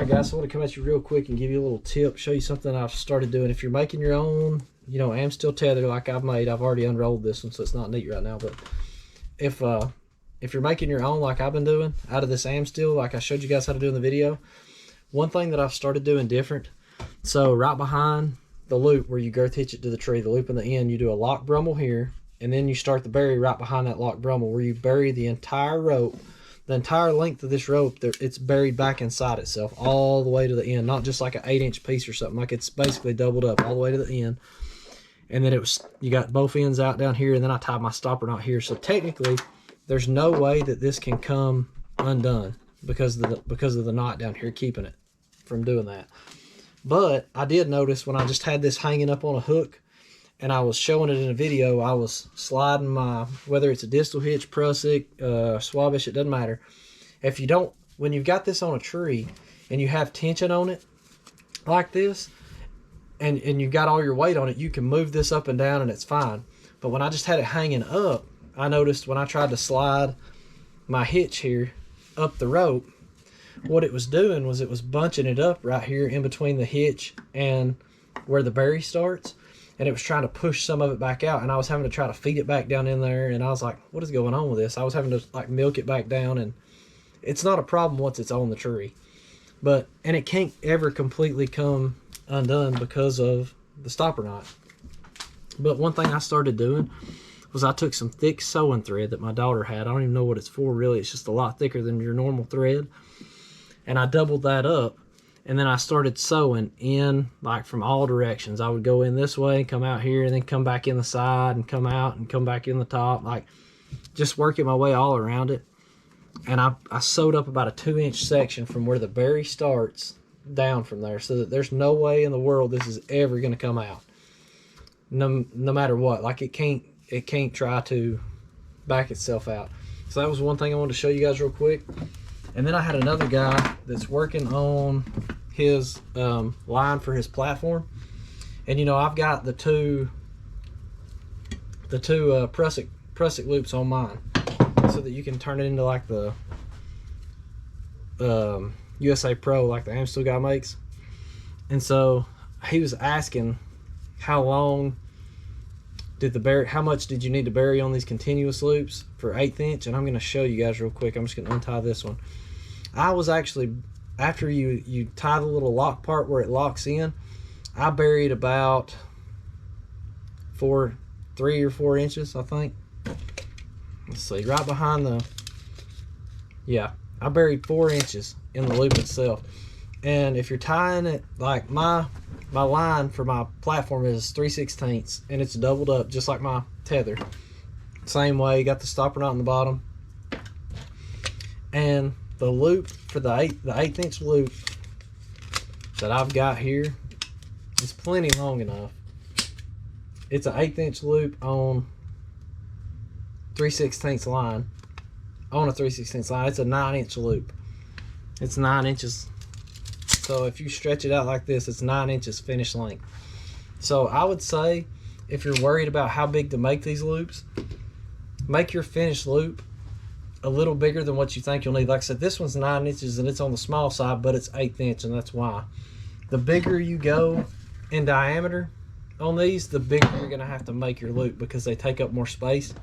guys, so I want to come at you real quick and give you a little tip, show you something I've started doing. If you're making your own, you know, Amsteel tether like I've made, I've already unrolled this one, so it's not neat right now, but if you're making your own like I've been doing out of this Amsteel, like I showed you guys how to do in the video, one thing that I've started doing different, so right behind the loop where you girth hitch it to the tree, the loop in the end, you do a lock brummel here, and then you start the bury right behind that lock brummel where you bury the entire rope. The entire length of this rope, it's buried back inside itself all the way to the end, not just like an 8-inch piece or something. Like it's basically doubled up all the way to the end. And then you got both ends out down here, and then I tied my stopper knot here. So technically, there's no way that this can come undone because of the knot down here keeping it from doing that. But I did notice when I just had this hanging up on a hook, and I was showing it in a video, I was sliding my, whether it's a distal hitch, Prusik, Swabish, it doesn't matter. If you don't, when you've got this on a tree and you have tension on it like this, and you've got all your weight on it, you can move this up and down and it's fine. But when I just had it hanging up, I noticed when I tried to slide my hitch here up the rope, what it was doing was it was bunching it up right here in between the hitch and where the bury starts. And it was trying to push some of it back out, and I was having to try to feed it back down in there, and I was like, what is going on with this? I was having to like milk it back down, and it's not a problem once it's on the tree. And it can't ever completely come undone because of the stopper knot. But one thing I started doing was I took some thick sewing thread that my daughter had. I don't even know what it's for really. It's just a lot thicker than your normal thread. And I doubled that up. And then I started sewing in like from all directions. I would go in this way and come out here and then come back in the side and come out and come back in the top, like just working my way all around it. And I sewed up about a 2-inch section from where the bury starts down from there, so that there's no way in the world this is ever going to come out. No matter what, like it can't try to back itself out. So that was one thing I wanted to show you guys real quick. And then I had another guy that's working on his line for his platform, and you know I've got the two Prusik loops on mine, so that you can turn it into like the USA Pro, like the Amsteel guy makes. And so he was asking how long did how much did you need to bury on these continuous loops for 1/8 inch, and I'm going to show you guys real quick. I'm just going to untie this one. I was actually, after you tie the little lock part where it locks in, I buried about 3 or 4 inches, I think. Let's see, right behind the, yeah, I buried 4 inches in the loop itself. And if you're tying it, like my line for my platform is 3/16, and it's doubled up just like my tether. Same way, you got the stopper knot on the bottom. And the loop for the 1/8 inch loop that I've got here is plenty long enough. It's an 1/8 inch loop on 3/16 line. On a 3/16 line, it's a 9-inch loop. It's 9 inches. So if you stretch it out like this, it's 9 inches finished length. So I would say if you're worried about how big to make these loops, make your finished loop a little bigger than what you think you'll need. Like I said, this one's 9 inches and it's on the small side, but it's 1/8 inch, and that's why. The bigger you go in diameter on these, the bigger you're gonna have to make your loop, because they take up more space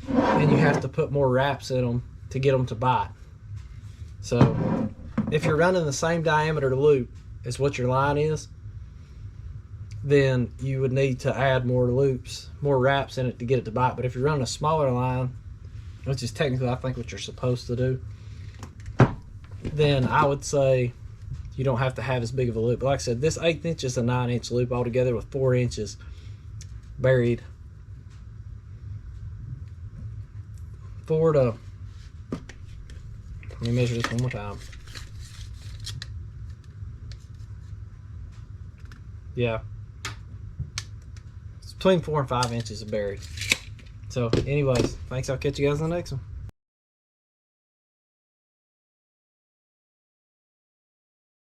and you have to put more wraps in them to get them to bite. So if you're running the same diameter loop as what your line is, then you would need to add more loops, more wraps in it to get it to bite. But if you're running a smaller line, which is technically I think what you're supposed to do, then I would say you don't have to have as big of a loop. But like I said, this 1/8 inch is a 9-inch loop altogether with 4 inches buried. Let me measure this one more time. Yeah, it's between 4 and 5 inches of buried. So anyways, thanks. I'll catch you guys in the next one.